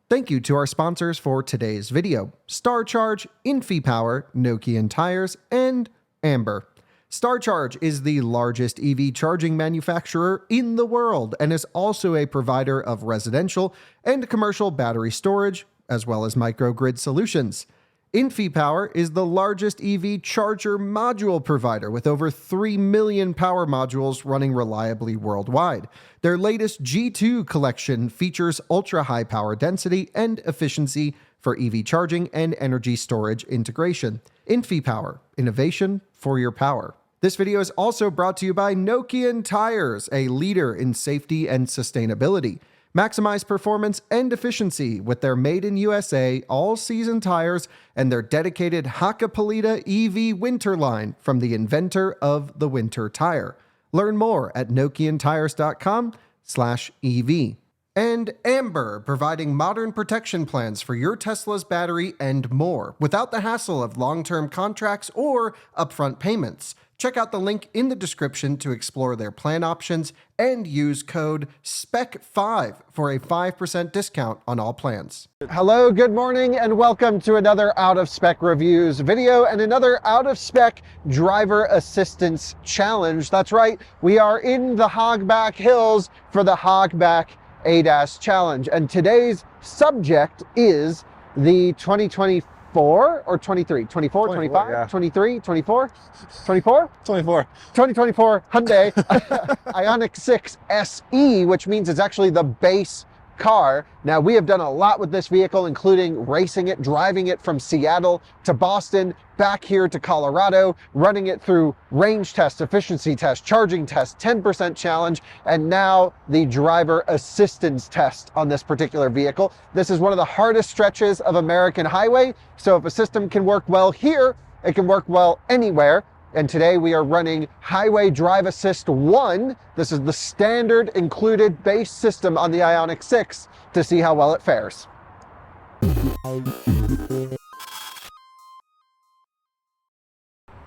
Thank you to our sponsors for today's video: StarCharge, InfyPower, Nokian Tyres, and Amber. StarCharge is the largest EV charging manufacturer in the world and is also a provider of residential and commercial battery storage, as well as microgrid solutions. InfyPower is the largest EV charger module provider with over 3 million power modules running reliably worldwide. Their latest G2 collection features ultra-high power density and efficiency for EV charging and energy storage integration. InfyPower, innovation for your power. This video is also brought to you by Nokian Tyres, a leader in safety and sustainability. Maximize performance and efficiency with their made-in-USA all-season tires and their dedicated Hakkapeliitta EV winter line from the inventor of the winter tire. Learn more at nokiantires.com/EV. And Amber, providing modern protection plans for your Tesla's battery and more, without the hassle of long-term contracts or upfront payments. Check out the link in the description to explore their plan options and use code SPEC5 for a 5% discount on all plans. Hello, good morning, and welcome to another Out of Spec Reviews video and another Out of Spec Driver Assistance Challenge. That's right, we are in the Hogback Hills for the Hogback ADAS Challenge, and today's subject is the 2024 or 23, 24, 25, yeah. 23, 24, 24? 24. 2024 Hyundai IONIQ 6 SE, which means it's actually the base car. Now, we have done a lot with this vehicle, including racing it, driving it from Seattle to Boston, back here to Colorado, running it through range tests, efficiency tests, charging tests, 10% challenge, and now the driver assistance test on this particular vehicle. This is one of the hardest stretches of American highway, so if a system can work well here, it can work well anywhere. And today we are running Highway Drive Assist 1. This is the standard included base system on the IONIQ 6 to see how well it fares.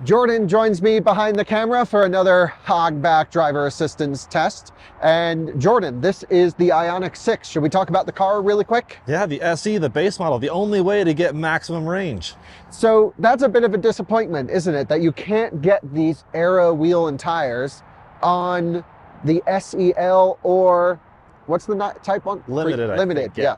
Jordan joins me behind the camera for another Hogback driver assistance test. And Jordan, this is the IONIQ 6. Should we talk about the car really quick? Yeah, the SE, the base model, the only way to get maximum range. So that's a bit of a disappointment, isn't it? That you can't get these Aero wheel and tires on the SEL or what's the type one? Limited. Limited, yeah.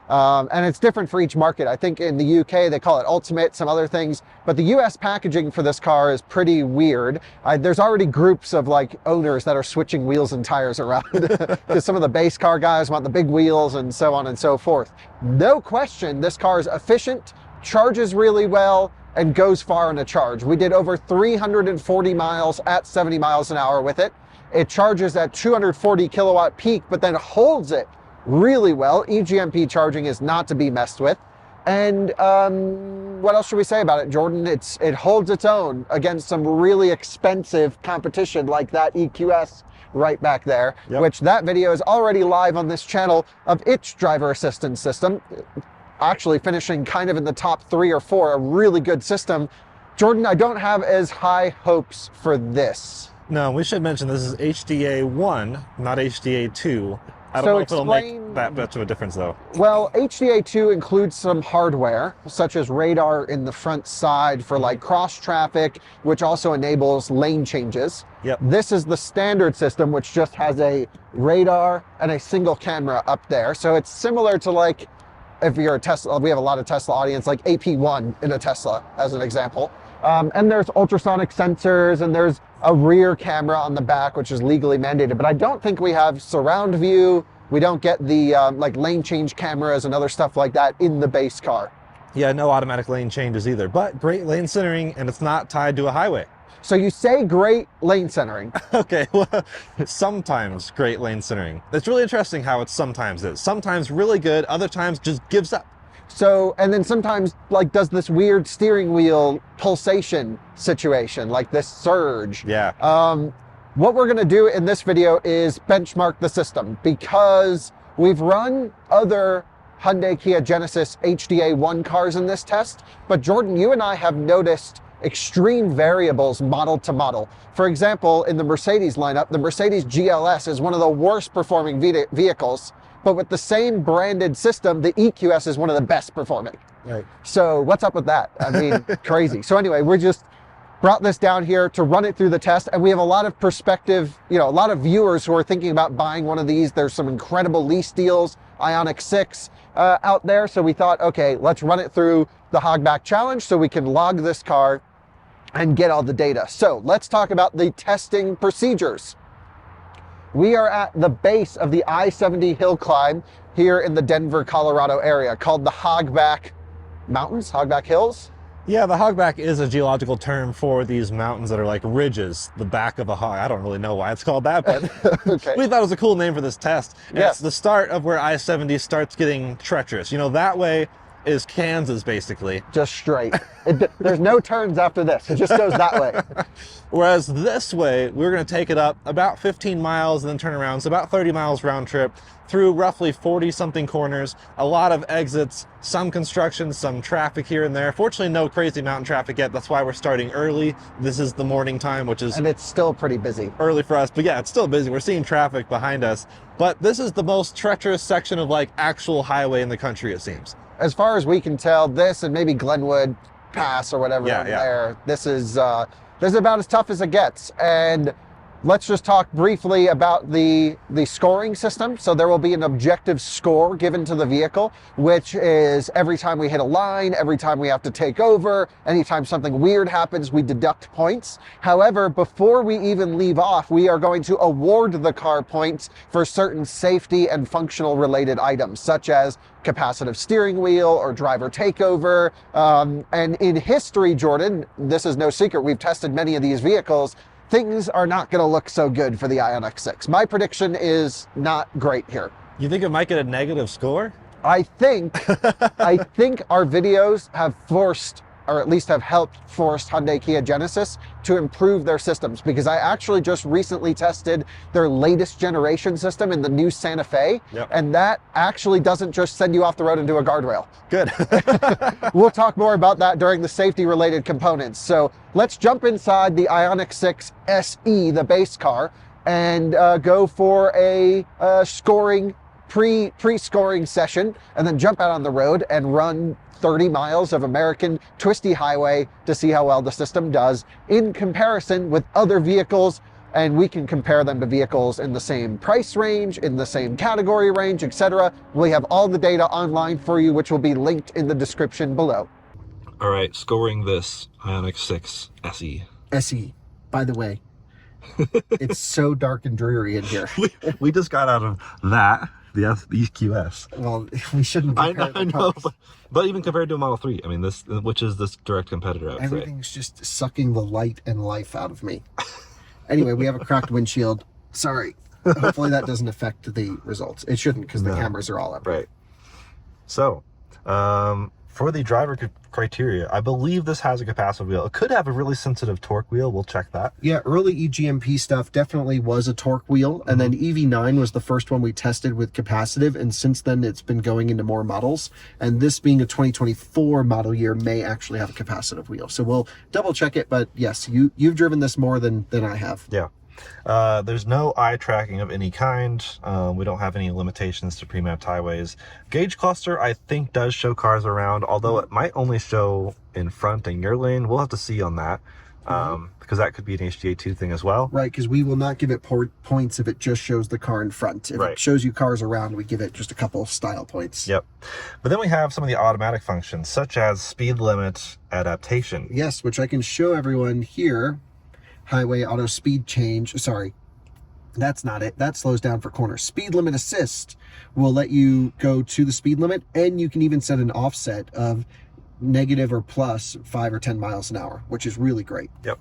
And it's different for each market. I think in the UK, they call it Ultimate, some other things. But the US packaging for this car is pretty weird. There's already groups of like owners that are switching wheels and tires around because some of the base car guys want the big wheels and so on and so forth. No question, this car is efficient, charges really well, and goes far in a charge. We did over 340 miles at 70 miles an hour with it. It charges at 240 kilowatt peak, but then holds it really well. EGMP charging is not to be messed with. And what else should we say about it, Jordan? It holds its own against some really expensive competition like that EQS right back there, which that video is already live on this channel of its driver assistance system. Actually finishing kind of in the top 3 or 4, a really good system. Jordan, I don't have as high hopes for this. No, we should mention this is HDA 1, not HDA 2. I don't know if it'll make that much of a difference though. Well, HDA 2 includes some hardware, such as radar in the front side for like cross traffic, which also enables lane changes. Yep. This is the standard system, which just has a radar and a single camera up there. So it's similar to like, if you're a Tesla, we have a lot of Tesla audience, like AP1 in a Tesla as an example. And there's ultrasonic sensors, and there's a rear camera on the back, which is legally mandated. But I don't think we have surround view. We don't get the like lane change cameras and other stuff like that in the base car. Yeah, no automatic lane changes either, but great lane centering, and it's not tied to a highway. So you say great lane centering. Okay, well, sometimes great lane centering. It's really interesting how it sometimes is. Sometimes really good, other times just gives up. So, and then sometimes like does this weird steering wheel pulsation situation, like this surge. Yeah. What we're gonna do in this video is benchmark the system, because we've run other Hyundai Kia Genesis HDA 1 cars in this test, but Jordan, you and I have noticed extreme variables model to model. For example, in the Mercedes lineup, the Mercedes GLS is one of the worst performing vehicles but with the same branded system, the EQS is one of the best performing. Right. So what's up with that? I mean, crazy. So anyway, we're just brought this down here to run it through the test, and we have a lot of prospective, a lot of viewers who are thinking about buying one of these. There's some incredible lease deals, IONIQ 6 out there. So we thought, okay, let's run it through the Hogback challenge so we can log this car and get all the data. So let's talk about the testing procedures. We are at the base of the I-70 hill climb here in the Denver, Colorado area called the Hogback Mountains, Hogback Hills. Yeah, the hogback is a geological term for these mountains that are like ridges, the back of a hog. I don't really know why it's called that, but Okay. we thought it was a cool name for this test. Yeah. It's the start of where I-70 starts getting treacherous. That way is Kansas, basically. Just straight. There's no turns after this. It just goes that way. Whereas this way, we're going to take it up about 15 miles and then turn around. So about 30 miles round trip through roughly 40 something corners, a lot of exits, some construction, some traffic here and there. Fortunately, no crazy mountain traffic yet. That's why we're starting early. This is the morning time, which is And it's still pretty busy. early for us, but yeah, it's still busy. We're seeing traffic behind us, but this is the most treacherous section of like actual highway in the country, it seems. As far as we can tell, this and maybe Glenwood Pass or whatever over there, this is about as tough as it gets. And let's just talk briefly about the scoring system. So there will be an objective score given to the vehicle, which is every time we hit a line, every time we have to take over, anytime something weird happens, we deduct points. However, before we even leave off, we are going to award the car points for certain safety and functional related items, such as capacitive steering wheel or driver takeover. And in history, Jordan, this is no secret, we've tested many of these vehicles. Things are not going to look so good for the IONIQ 6. My prediction is not great here. You think it might get a negative score? I think our videos have forced, or at least have helped force Hyundai Kia Genesis to improve their systems, because I actually just recently tested their latest generation system in the new Santa Fe, and that actually doesn't just send you off the road into a guardrail. Good. We'll talk more about that during the safety related components. So let's jump inside the IONIQ 6 SE, the base car, and go for a scoring, pre-scoring session, and then jump out on the road and run 30 miles of American twisty highway to see how well the system does in comparison with other vehicles. And we can compare them to vehicles in the same price range, in the same category range, etc. We have all the data online for you, which will be linked in the description below. All right, scoring this IONIQ 6 SE. SE, by the way, it's so dark and dreary in here. We just got out of that, the EQS. Well, we shouldn't compare I know, but even compared to a Model 3, I mean, which is this direct competitor, I would say. Everything's just sucking the light and life out of me. Anyway, we have a cracked windshield. Sorry. Hopefully that doesn't affect the results. It shouldn't, because the cameras are all up. Right. So, for the driver criteria, I believe this has a capacitive wheel. It could have a really sensitive torque wheel. We'll check that. Yeah, early EGMP stuff definitely was a torque wheel, and then EV9 was the first one we tested with capacitive, and since then it's been going into more models, and this being a 2024 model year may actually have a capacitive wheel. So we'll double check it, but yes, you've driven this more than I have. Yeah. There's no eye tracking of any kind. We don't have any limitations to pre-mapped highways. Gauge cluster, I think, does show cars around, although it might only show in front in your lane. We'll have to see on that, because that could be an HDA2 thing as well. Right, because we will not give it points if it just shows the car in front. If it shows you cars around, we give it just a couple style points. Yep. But then we have some of the automatic functions, such as speed limit adaptation. Yes, which I can show everyone here. Highway auto speed change. Sorry, that's not it. That slows down for corners. Speed limit assist will let you go to the speed limit, and you can even set an offset of negative or plus 5 or 10 miles an hour, which is really great. Yep.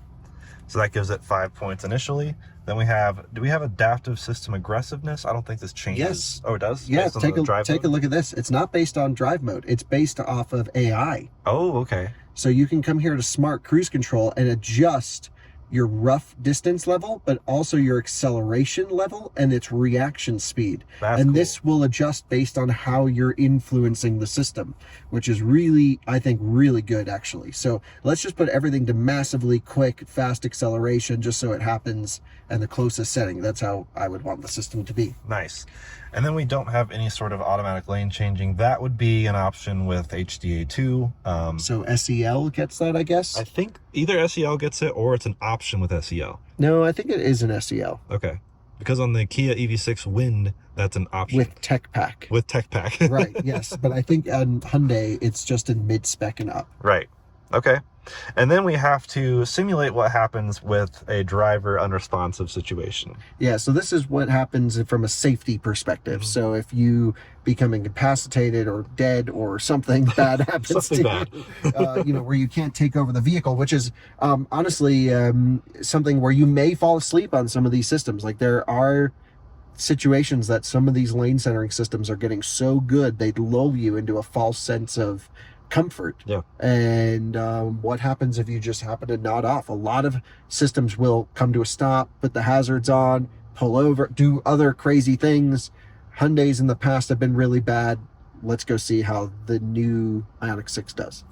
So that gives it 5 points initially. Then we have, do we have adaptive system aggressiveness? I don't think this changes. Yes. Oh, it does? Yeah, based on take the drive a mode? look at this. It's not based on drive mode. It's based off of AI. Oh, okay. So you can come here to smart cruise control and adjust your rough distance level, but also your acceleration level and its reaction speed. That's and cool. This will adjust based on how you're influencing the system, which is really, I think, really good actually. So let's just put everything to massively quick, fast acceleration just so it happens in the closest setting. That's how I would want the system to be. Nice. And then we don't have any sort of automatic lane changing. That would be an option with HDA2. So SEL gets that, I guess? I think either SEL gets it or it's an option with SEL. No, I think it is an SEL. Okay. Because on the Kia EV6 Wind, that's an option. With Tech Pack. With Tech Pack. Right, yes. But I think on Hyundai, it's just in mid-spec and up. Right. Okay. And then we have to simulate what happens with a driver unresponsive situation. Yeah, so this is what happens from a safety perspective. Mm-hmm. So if you become incapacitated or dead or something bad happens Something to you, you know, where you can't take over the vehicle, which is honestly something where you may fall asleep on some of these systems. Like there are situations that some of these lane centering systems are getting so good, they lull you into a false sense of comfort. Yeah. And what happens if you just happen to nod off? A lot of systems will come to a stop, put the hazards on, pull over, do other crazy things. Hyundais in the past have been really bad. Let's go see how the new IONIQ 6 does.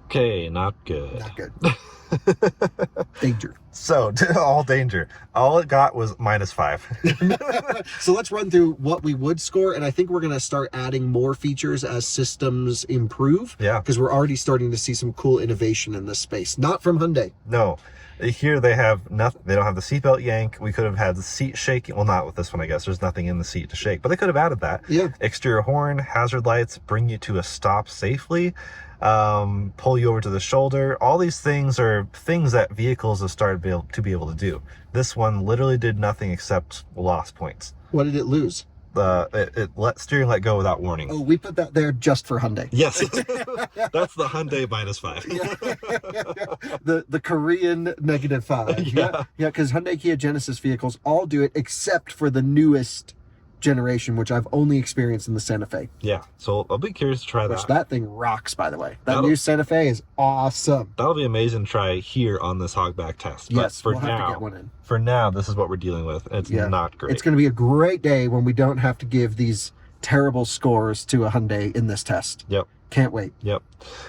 Okay, not good. Not good. Danger. So, all danger. All it got was -5. So let's run through what we would score, and I think we're going to start adding more features as systems improve. Yeah. Because we're already starting to see some cool innovation in this space. Not from Hyundai. No. Here they have nothing. They don't have the seatbelt yank. We could have had the seat shaking. Well, not with this one, I guess. There's nothing in the seat to shake, but they could have added that. Yeah. Exterior horn, hazard lights, bring you to a stop safely, pull you over to the shoulder. All these things are things that vehicles have started to be able to do. This one literally did nothing except lost points. What did it lose? It let steering let go without warning. Oh, we put that there just for Hyundai. Yes. That's the Hyundai -5. The Korean -5. Yeah, because Hyundai Kia Genesis vehicles all do it except for the newest generation, which I've only experienced in the Santa Fe. Yeah, so I'll be curious to try Which that. that thing rocks, by the way. That new Santa Fe is awesome. That'll be amazing to try here on this Hogback test. But Yes, for we'll now, have to get one in. For now, this is what we're dealing with. It's not great. It's going to be a great day when we don't have to give these terrible scores to a Hyundai in this test. Yep. Can't wait. Yep.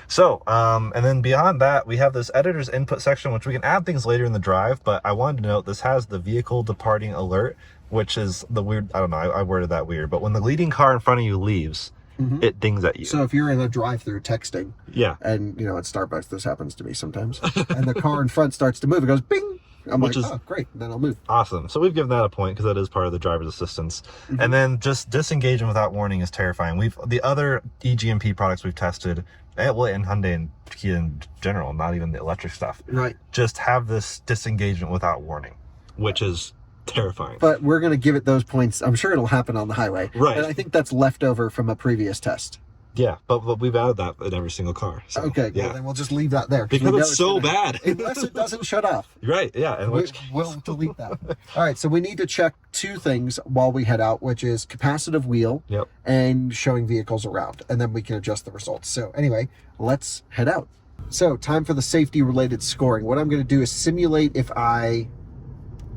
So, and then beyond that, we have this editor's input section, which we can add things later in the drive, but I wanted to note this has the vehicle departing alert, which is the weird, I don't know, I worded that weird, but when the leading car in front of you leaves, it dings at you. So if you're in a drive-through texting, yeah, and you know at Starbucks this happens to me sometimes, and the car in front starts to move, it goes bing. I'm Which like, is oh great, then I'll move. Awesome. So we've given that a point because that is part of the driver's assistance. And then just disengaging without warning is terrifying. The other eGMP products we've tested, and Hyundai and Kia in general, not even the electric stuff, Right. just have this disengagement without warning, which is terrifying. But we're going to give it those points. I'm sure it'll happen on the highway. Right. And I think that's left over from a previous test. Yeah, but we've added that in every single car. So, Okay, yeah. well, then we'll just leave that there. Because we know it's so bad. Unless it doesn't shut off. Right, yeah. In which We'll delete that. All right, so we need to check two things while we head out, which is capacitive wheel Yep. and showing vehicles around, and then we can adjust the results. So anyway, let's head out. So time for the safety-related scoring. What I'm going to do is simulate if I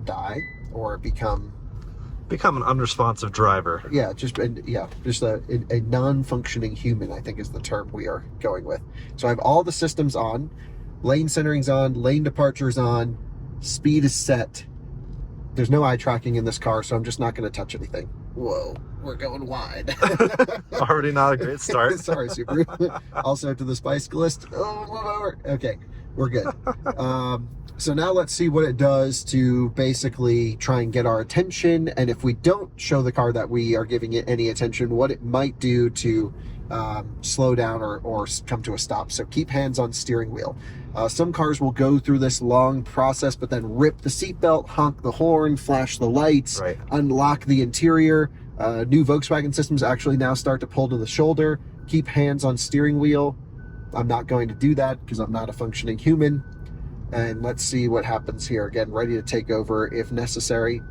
die or become an unresponsive driver. just a non-functioning human, I think is the term we are going with. So I have all the systems on, lane centering's on, lane departure's on, speed is set. There's no eye tracking in this car, so I'm just not going to touch anything. Whoa, we're going wide. Already not a great start. Sorry, Subaru. Also to the spice list. Oh, move over. Okay, we're good. So now let's see what it does to basically try and get our attention. And if we don't show the car that we are giving it any attention, what it might do to slow down or come to a stop. So keep hands on steering wheel. Some cars will go through this long process, but then rip the seatbelt, honk the horn, flash the lights, Right. unlock the interior. New Volkswagen systems actually now start to pull to the shoulder. Keep hands on steering wheel. I'm not going to do that because I'm not a functioning human. And let's see what happens here. Again, ready to take over if necessary.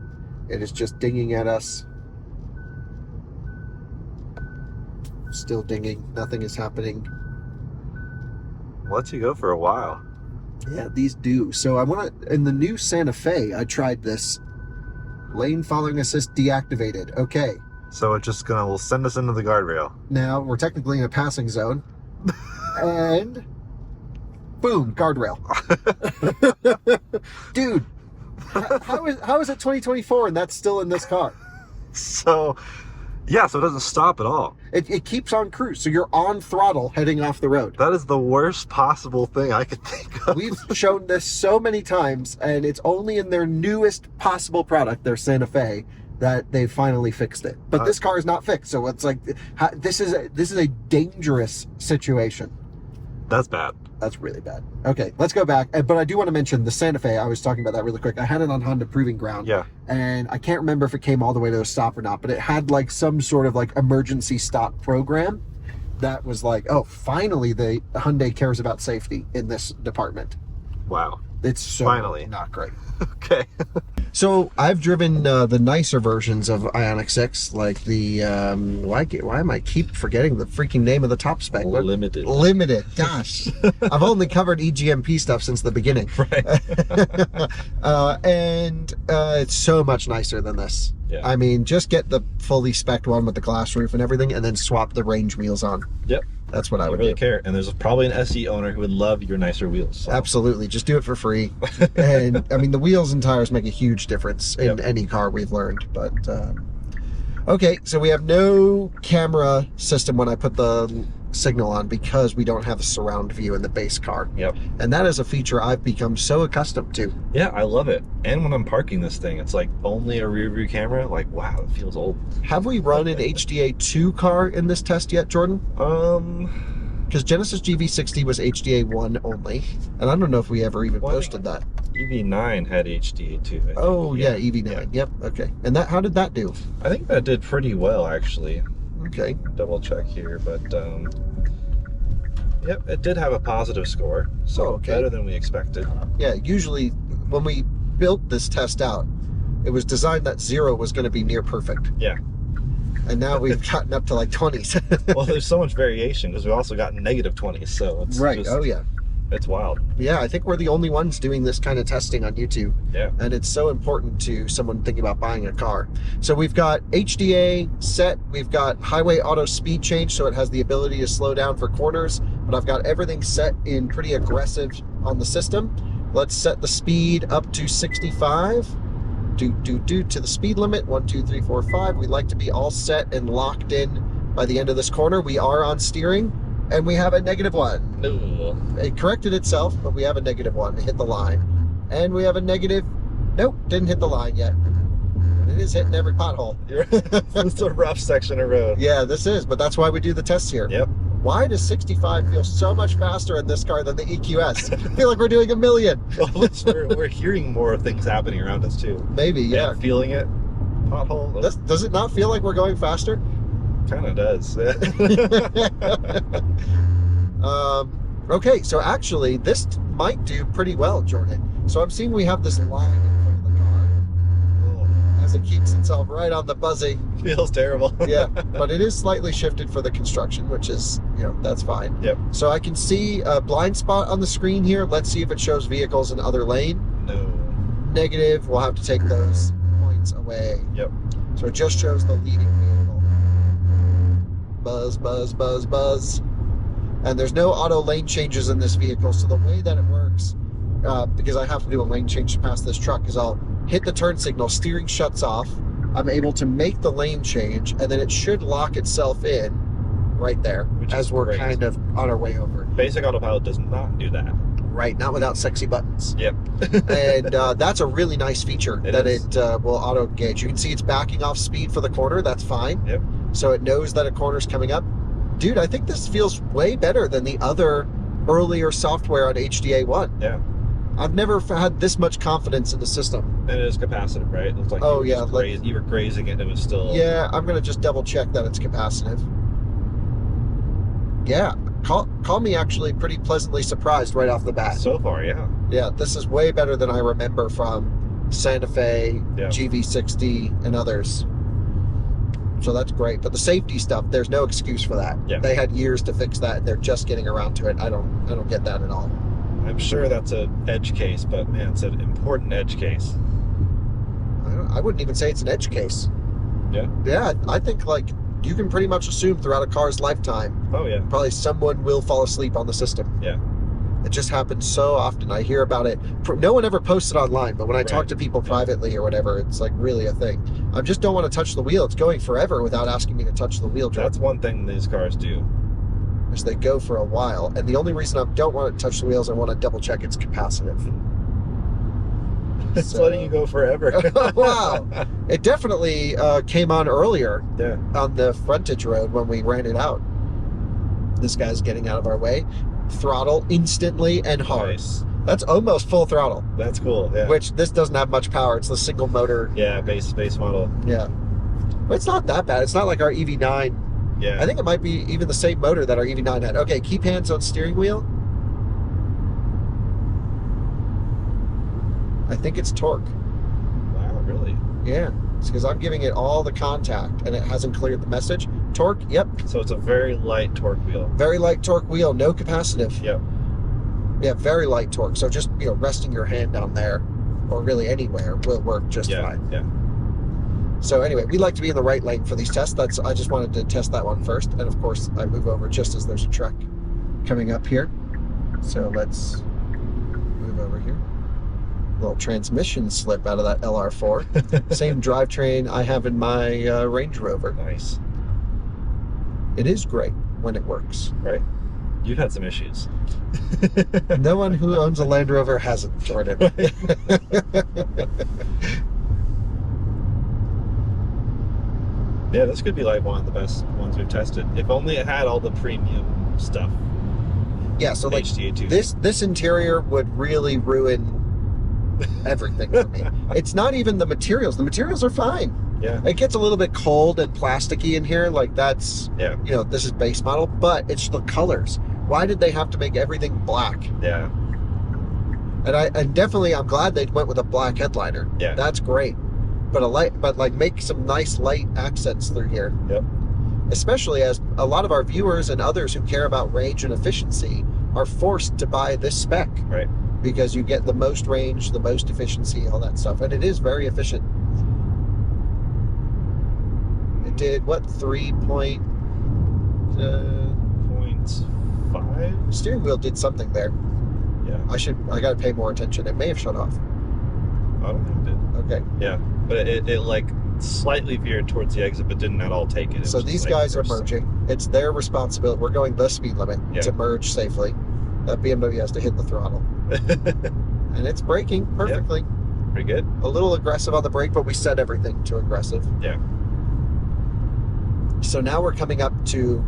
It is just dinging at us. Still dinging. Nothing is happening. Lets you go for a while. Yeah, these do. So I want to, in the new Santa Fe, I tried this. Lane following assist deactivated. Okay. So it's just will send us into the guardrail. Now we're technically in a passing zone. And boom, guardrail. Dude, how is it 2024 and that's still in this car? So, yeah, so it doesn't stop at all. It keeps on cruise, so you're on throttle heading off the road. That is the worst possible thing I could think of. We've shown this so many times, and it's only in their newest possible product, their Santa Fe, that they finally fixed it. But this car is not fixed, so it's like this is a dangerous situation. That's bad. That's really bad. Okay, let's go back. But I do want to mention the Santa Fe. I was talking about that really quick. I had it on Honda Proving Ground. Yeah. And I can't remember if it came all the way to a stop or not, but it had like some sort of like emergency stop program that was like, oh, finally the Hyundai cares about safety in this department. Wow. It's so finally not great. Okay. So I've driven the nicer versions of IONIQ 6, like the why am I keep forgetting the freaking name of the top spec? Limited. Limited. Gosh, I've only covered EGMP stuff since the beginning. Right. And it's so much nicer than this. Yeah. I mean, just get the fully spec'd one with the glass roof and everything, and then swap the range wheels on. Yep. That's what I would really do. care. And there's probably an SE owner who would love your nicer wheels. So. Absolutely. Just do it for free. And I mean, the wheels and tires make a huge difference in any car we've learned. But okay, so we have no camera system when I put the signal on because we don't have a surround view in the base car. Yep. And that is a feature I've become so accustomed to. Yeah, I love it. And when I'm parking this thing, it's like only a rear view camera. Like, wow, it feels old. Have we run an HDA2 car in this test yet, Jordan? Because Genesis GV60 was HDA1 only, and I don't know if we ever even posted that. EV9 had HDA2. Oh yeah, EV9. Yeah. Yep. Okay. And that, how did that do? I think that did pretty well, actually. Okay. Double check here, but yep, it did have a positive score, so better than we expected. Yeah. Usually, when we built this test out, it was designed that 0 was going to be near perfect. Yeah. And now we've gotten up to like 20s. Well, there's so much variation because we also got negative 20s, so it's right. Just, oh yeah. It's wild. Yeah, I think we're the only ones doing this kind of testing on YouTube. Yeah. And it's so important to someone thinking about buying a car. So we've got HDA set, we've got highway auto speed change, so it has the ability to slow down for corners, but I've got everything set in pretty aggressive on the system. Let's set the speed up to 65. To the speed limit, 1, 2, 3, 4, 5. We like to be all set and locked in by the end of this corner. We are on steering. And we have a -1. No. It corrected itself, but we have a -1. It hit the line. And we have a negative. Nope, didn't hit the line yet. It is hitting every pothole. It's a rough section of road. Yeah, this is, but that's why we do the tests here. Yep. Why does 65 feel so much faster in this car than the EQS? I feel like we're doing a million. Well, we're hearing more of things happening around us too. Maybe, yeah. Feeling it. Pothole. Does it not feel like we're going faster? Kind of does. Okay, so actually this might do pretty well, Jordan. So I'm seeing we have this line in front of the car as it keeps itself right on the buzzy. Feels terrible. Yeah, but it is slightly shifted for the construction, which is, that's fine. Yep. So I can see a blind spot on the screen here. Let's see if it shows vehicles in other lane. No. Negative, we'll have to take those points away. Yep. So it just shows the leading vehicle. Buzz, buzz, buzz, buzz. And there's no auto lane changes in this vehicle. So the way that it works, because I have to do a lane change to pass this truck, is I'll hit the turn signal, steering shuts off. I'm able to make the lane change, and then it should lock itself in right there as we're kind of on our way over. Basic autopilot does not do that. Right, not without sexy buttons. Yep. And that's a really nice feature it will auto engage. You can see it's backing off speed for the corner. That's fine. Yep. So it knows that a corner's coming up. Dude, I think this feels way better than the other earlier software on HDA1. Yeah. I've never had this much confidence in the system. And it is capacitive, right? It looks like you were grazing it and it was still... Yeah, I'm going to just double check that it's capacitive. Yeah, call me actually pretty pleasantly surprised right off the bat. So far, yeah. Yeah, this is way better than I remember from Santa Fe, GV60, and others. So that's great. But the safety stuff, there's no excuse for that. Yeah. They had years to fix that, and they're just getting around to it. I don't get that at all. I'm sure that's an edge case, but man, it's an important edge case. I wouldn't even say it's an edge case. Yeah? Yeah, I think like you can pretty much assume throughout a car's lifetime, Oh yeah. probably someone will fall asleep on the system. Yeah. It just happens so often. I hear about it. No one ever posts it online, but when I talk to people privately or whatever, it's like really a thing. I just don't want to touch the wheel. It's going forever without asking me to touch the wheel. That's one thing these cars do. Is they go for a while. And the only reason I don't want to touch the wheels, I want to double check it's capacitive. It's letting you go forever. Wow. It definitely came on earlier on the frontage road when we ran it out. This guy's getting out of our way. Throttle instantly and hard. Nice. That's almost full throttle. That's cool. Yeah. Which this doesn't have much power. It's the single motor. Yeah, base model. Yeah. But it's not that bad. It's not like our EV9. Yeah. I think it might be even the same motor that our EV9 had. Okay, keep hands on steering wheel. I think it's torque. Wow, really? Yeah. It's because I'm giving it all the contact and it hasn't cleared the message. Torque, yep. So it's a very light torque wheel. Very light torque wheel, no capacitive. Yep. Yeah, very light torque. So just, resting your hand down there or really anywhere will work just fine. Yeah. So anyway, we like to be in the right lane for these tests. I just wanted to test that one first. And of course, I move over just as there's a truck coming up here. So let's move over here. Little transmission slip out of that LR4. Same drivetrain I have in my Range Rover. Nice. It is great when it works. Right. You've had some issues. No one who owns a Land Rover hasn't, Jordan. Yeah, this could be like one of the best ones we've tested. If only it had all the premium stuff. Yeah, so like HDA2. this interior would really ruin everything for me. It's not even the materials. The materials are fine. Yeah. It gets a little bit cold and plasticky in here. Like that's, this is base model, but it's the colors. Why did they have to make everything black? Yeah. And definitely I'm glad they went with a black headliner. Yeah. That's great. But make some nice light accents through here. Yep. Especially as a lot of our viewers and others who care about range and efficiency are forced to buy this spec. Right. Because you get the most range, the most efficiency, all that stuff. And it is very efficient. It did, what, 3.5? Steering wheel did something there. Yeah. I got to pay more attention. It may have shut off. I don't think it did. Okay. Yeah. But it like slightly veered towards the exit, but didn't at all take it. So these guys are merging. It's their responsibility. We're going the speed limit to merge safely. That BMW has to hit the throttle. And it's braking perfectly. Yep. Pretty good. A little aggressive on the brake, but we set everything to aggressive. Yeah. So now we're coming up to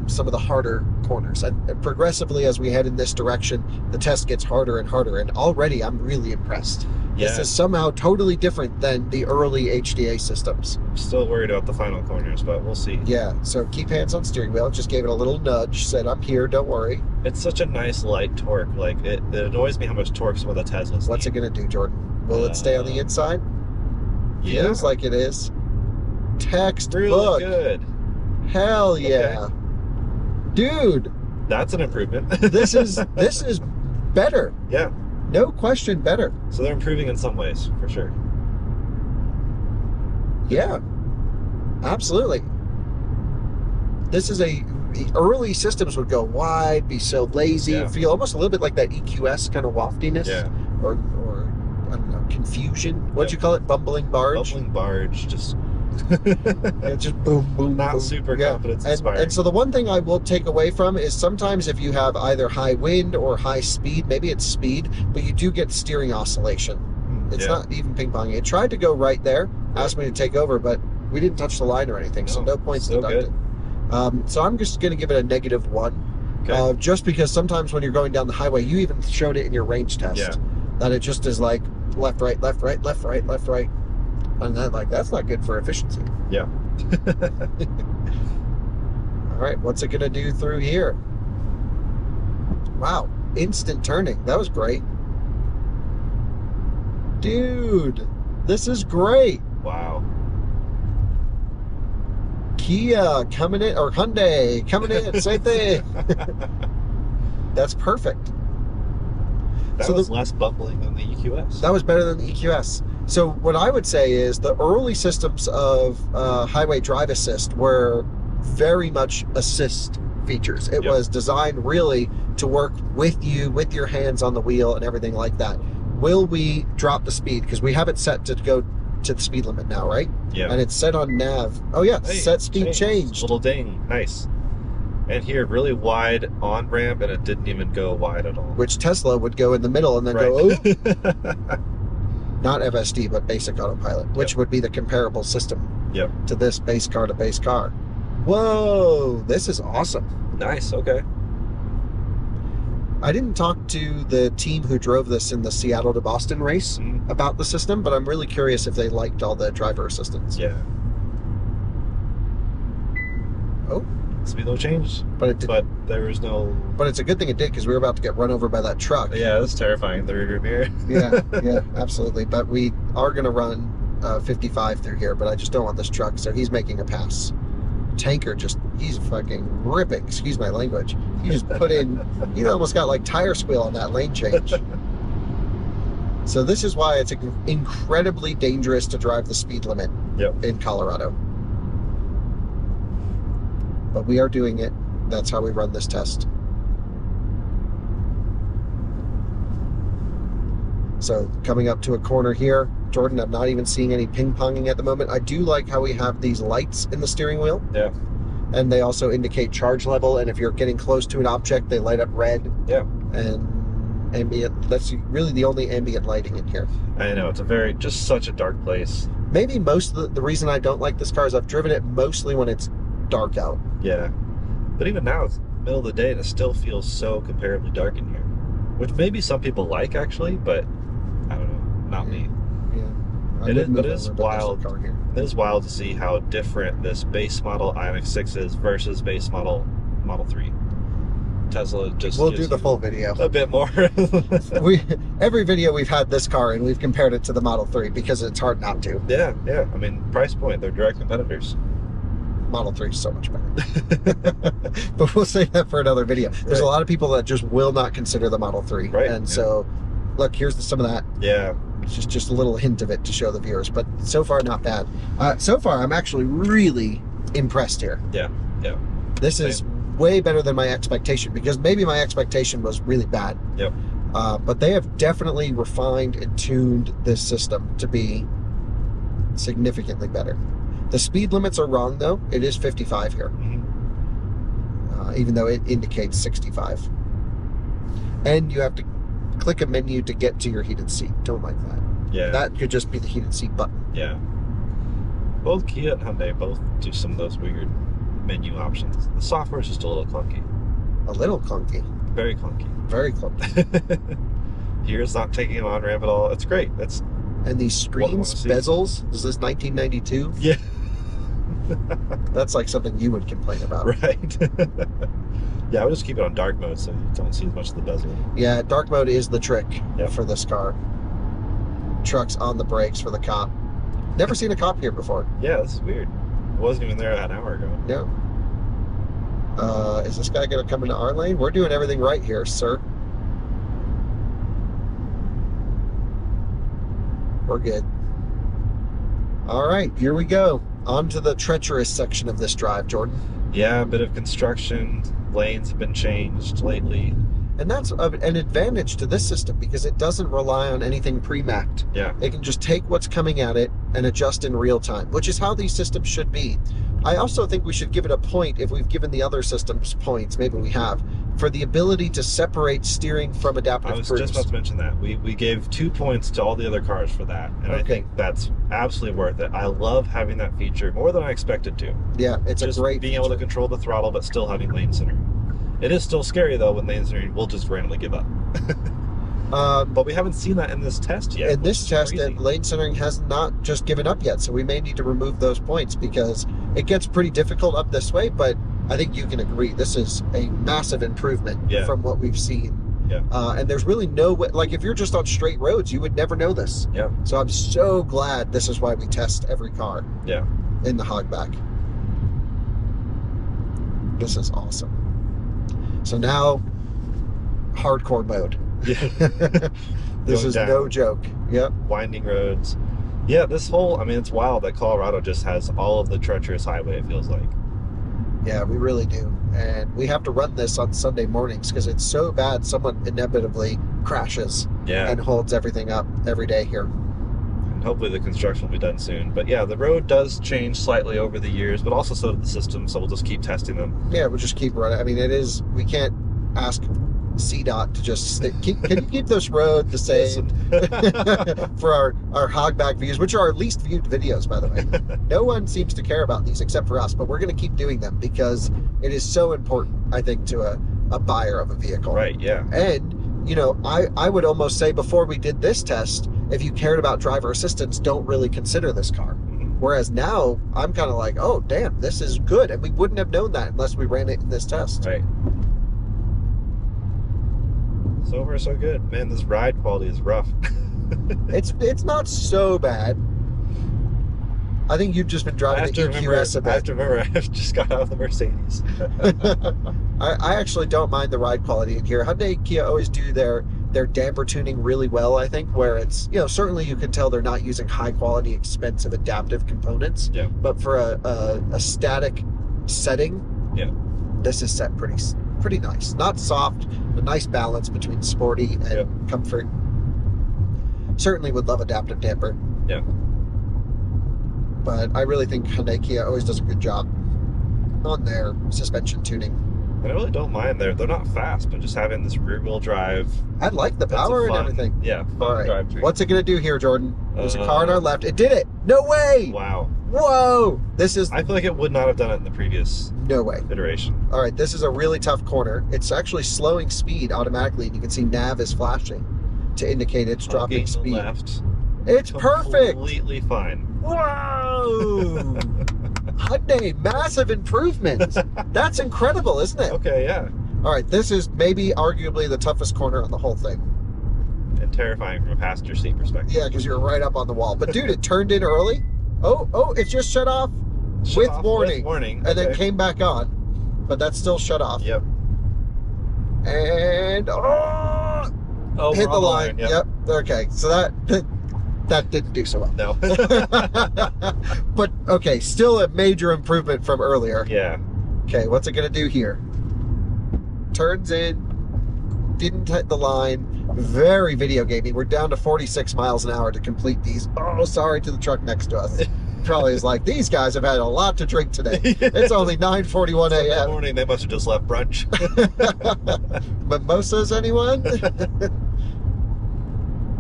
some of the harder corners. And progressively, as we head in this direction, the test gets harder and harder. And already I'm really impressed. Yeah. This is somehow totally different than the early HDA systems. I'm still worried about the final corners, but we'll see. Yeah, so keep hands on steering wheel. Just gave it a little nudge, said, I'm here, don't worry. It's such a nice light torque. Like, it annoys me how much torque some of the Teslas What's it going to do, Jordan? Will it stay on the inside? Yeah. Feels like it is. Textbook. Really good. Hell yeah. Okay. Dude. That's an improvement. This is better. Yeah. No question better. So they're improving in some ways, for sure. Yeah. Absolutely. This is the early systems would go wide, be so lazy, feel almost a little bit like that EQS kind of waftiness. Yeah. Or I don't know, confusion. What'd you call it? Bumbling barge? Bumbling barge, just just boom, boom, not boom. super confidence inspiring. And so the one thing I will take away from is sometimes if you have either high wind or high speed, maybe it's speed, but you do get steering oscillation. It's not even ping-ponging. It tried to go right there, asked me to take over, but we didn't touch the line or anything, so no points deducted. So I'm just going to give it a -1. Okay. Just because sometimes when you're going down the highway, you even showed it in your range test, that it just is like left, right, left, right, left, right, left, right. And then, that's not good for efficiency. Yeah. All right, what's it going to do through here? Wow, instant turning. That was great. Dude, this is great. Wow. Kia coming in, or Hyundai coming in, same thing. That's perfect. That was less bumbling than the EQS. That was better than the EQS. So what I would say is the early systems of highway drive assist were very much assist features. It was designed really to work with you, with your hands on the wheel and everything like that. Will we drop the speed? Because we have it set to go to the speed limit now, right? Yeah. And it's set on nav. Oh yeah, hey, set speed changed. Little ding, nice. And here, really wide on ramp, and it didn't even go wide at all. Which Tesla would go in the middle and then go, oh. Not FSD, but basic autopilot, which would be the comparable system to this base car to base car. Whoa, this is awesome. Nice, okay. I didn't talk to the team who drove this in the Seattle to Boston race about the system, but I'm really curious if they liked all the driver assistance. Yeah. Oh. Speed limit changed, but there was no. But it's a good thing it did, because we were about to get run over by that truck. Yeah, that's terrifying. The rear mirror. yeah, absolutely. But we are going to run 55 through here, but I just don't want this truck, so he's making a pass. Tanker he's fucking ripping. Excuse my language. He just put in. He almost got like tire squeal on that lane change. So this is why it's incredibly dangerous to drive the speed limit in Colorado. But we are doing it. That's how we run this test. So coming up to a corner here, Jordan, I'm not even seeing any ping-ponging at the moment. I do like how we have these lights in the steering wheel. Yeah. And they also indicate charge level, and if you're getting close to an object, they light up red. Yeah. And ambient, that's really the only ambient lighting in here. I know, it's just such a dark place. Maybe most of the reason I don't like this car is I've driven it mostly when it's dark out. Yeah. But even now, it's middle of the day and it still feels so comparably dark in here. Which maybe some people like, actually, but I don't know, not me. Yeah. It is wild. It is wild to see how different this base model IONIQ 6 is versus base model Model 3. Tesla just we'll do the full video a bit more. Every video we've had this car and we've compared it to the Model 3 because it's hard not to. Yeah. I mean, price point, they're direct competitors. Model 3 is so much better. But we'll save that for another video. There's a lot of people that just will not consider the Model 3. Right. And so, look, here's some of that. Yeah. It's just a little hint of it to show the viewers. But so far, not bad. So far, I'm actually really impressed here. Yeah. This is way better than my expectation, because maybe my expectation was really bad. Yep. But they have definitely refined and tuned this system to be significantly better. The speed limits are wrong, though. It is 55 here, even though it indicates 65. And you have to click a menu to get to your heated seat. Don't like that. Yeah. That could just be the heated seat button. Yeah. Both Kia and Hyundai both do some of those weird menu options. The software is just a little clunky. A little clunky. Very clunky. Very clunky. Here it's not taking an on-ramp at all. It's great. And these screens, bezels, is this 1992? Yeah. That's like something you would complain about. Right. Yeah, I would just keep it on dark mode so you don't see as much of the bezel. Yeah, dark mode is the trick for this car. Truck's on the brakes for the cop. Never seen a cop here before. Yeah, this is weird. It wasn't even there an hour ago. Yeah. Is this guy going to come into our lane? We're doing everything right here, sir. We're good. All right, here we go. On to the treacherous section of this drive, Jordan. Yeah, a bit of construction. Lanes have been changed lately. And that's an advantage to this system because it doesn't rely on anything pre-mapped. Yeah. It can just take what's coming at it and adjust in real time, which is how these systems should be. I also think we should give it a point, if we've given the other systems points, maybe we have, for the ability to separate steering from adaptive cruise. I was just about to mention that. We gave 2 points to all the other cars for that, and I think that's absolutely worth it. I love having that feature more than I expected to. Yeah, it's just a great being feature. able to control the throttle but still having lane centering. It is still scary though when lane centering will just randomly give up. But we haven't seen that in this test yet. In this test, lane centering has not just given up yet, so we may need to remove those points because it gets pretty difficult up this way, but I think you can agree this is a massive improvement from what we've seen. Yeah. And there's really no way, like if you're just on straight roads, you would never know this. Yeah. So I'm so glad this is why we test every car in the Hogback. This is awesome. So now, hardcore mode. Yeah. This Going is down. no joke. Yep. Winding roads. Yeah, this whole, I mean, it's wild that Colorado just has all of the treacherous highway, it feels like. Yeah, we really do. And we have to run this on Sunday mornings because it's so bad someone inevitably crashes and holds everything up every day here. And hopefully the construction will be done soon. But yeah, the road does change slightly over the years, but also so did the system, so we'll just keep testing them. Yeah, we'll just keep running. I mean, we can't ask CDOT to just can you keep this road the same for our Hogback views, which are our least viewed videos, by the way. No one seems to care about these except for us, but we're going to keep doing them because it is so important, I think, to a buyer of a vehicle. Right, yeah. And, you know, I would almost say before we did this test, if you cared about driver assistance, don't really consider this car. Whereas now, I'm kind of like, oh, damn, this is good. And we wouldn't have known that unless we ran it in this test. Right. So far, so good. Man, this ride quality is rough. It's not so bad. I think you've just been driving the EQS a bit. I have to remember, I just got out of the Mercedes. I actually don't mind the ride quality in here. Hyundai, Kia always do their damper tuning really well, I think, where it's, you know, certainly you can tell they're not using high quality, expensive, adaptive components. Yeah. But for a static setting, yeah, this is set pretty nice. Not soft, a nice balance between sporty and comfort. Certainly would love adaptive damper. Yeah. But I really think Hyundai Kia always does a good job on their suspension tuning. And I really don't mind they're not fast, but just having this rear wheel drive. I like the power and everything. Yeah, fun drive train. What's it gonna do here, Jordan? There's a car on our left. It did it! No way! Wow. Whoa! I feel like it would not have done it in the previous iteration. All right, this is a really tough corner. It's actually slowing speed automatically, and you can see nav is flashing to indicate it's dropping speed. Left. It's perfect! Completely fine. Whoa! Hyundai, massive improvements. That's incredible, isn't it? Okay, yeah. All right, this is maybe arguably the toughest corner on the whole thing. And terrifying from a passenger seat perspective. Yeah, because you're right up on the wall. But dude, it turned in early. Oh, it just shut off with warning. And then came back on. But that's still shut off. Yep. And hit the line. Yep. Okay, so that didn't do so well. No. But okay, still a major improvement from earlier. Yeah. Okay, what's it gonna do here? Turns in, didn't hit the line. Very video gaming. We're down to 46 miles an hour to complete these. Oh, sorry to the truck next to us. Probably is like, these guys have had a lot to drink today. It's only 9:41 a.m. That morning, they must have just left brunch. Mimosas, anyone?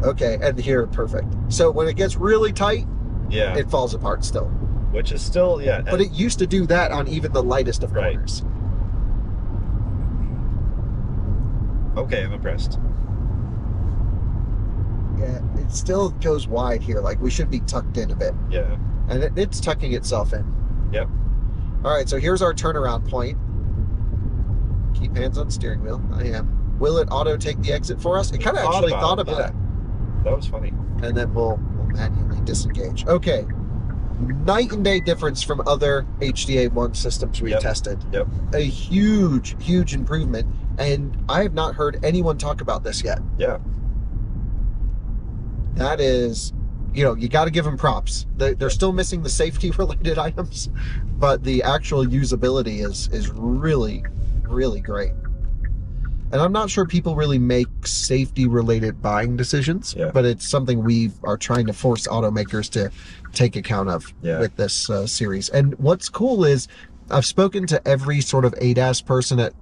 Okay, and here, perfect. So when it gets really tight, it falls apart still. Which is still, But it used to do that on even the lightest of corners. Okay, I'm impressed. Yeah, it still goes wide here. Like, we should be tucked in a bit. Yeah. And it's tucking itself in. Yep. All right, so here's our turnaround point. Keep hands on steering wheel. I am. Will it auto take the exit for us? It kind of actually thought about it. That was funny. And then we'll manually disengage. Okay. Night and day difference from other HDA1 systems we've tested. Yep. A huge, huge improvement. And I have not heard anyone talk about this yet. Yeah. That is, you know, you got to give them props. They're still missing the safety related items, but the actual usability is really, really great. And I'm not sure people really make safety related buying decisions, but it's something we are trying to force automakers to take account of with this series. And what's cool is I've spoken to every sort of ADAS person at,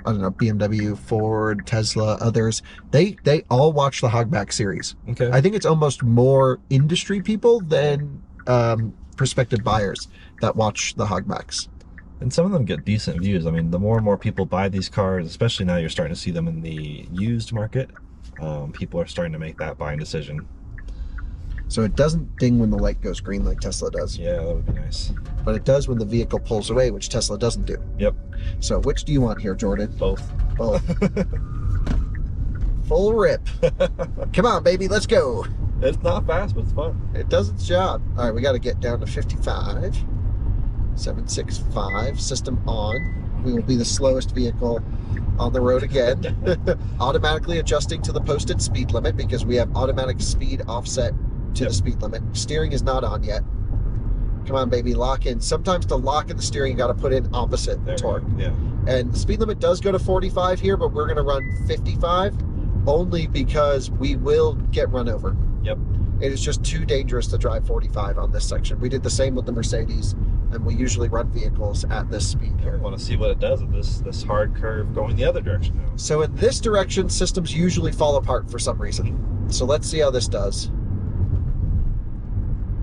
I don't know, BMW, Ford, Tesla, others. They all watch the Hogback series. Okay. I think it's almost more industry people than prospective buyers that watch the Hogbacks. And some of them get decent views. I mean, the more and more people buy these cars, especially now you're starting to see them in the used market, people are starting to make that buying decision. So it doesn't ding when the light goes green like Tesla does. Yeah, that would be nice. But it does when the vehicle pulls away, which Tesla doesn't do. Yep. So which do you want here, Jordan? Both. Both. Full rip. Come on, baby, let's go. It's not fast, but it's fun. It does its job. All right, we got to get down to 55. 765, system on. We will be the slowest vehicle on the road again. Automatically adjusting to the posted speed limit because we have automatic speed offset to the speed limit. Steering is not on yet. Come on, baby, lock in. Sometimes to lock in the steering, you got to put in opposite torque. Yeah. And the speed limit does go to 45 here, but we're going to run 55 only because we will get run over. Yep. It is just too dangerous to drive 45 on this section. We did the same with the Mercedes, and we usually run vehicles at this speed here. I want to see what it does with this hard curve going the other direction now. So in this direction, systems usually fall apart for some reason. So let's see how this does.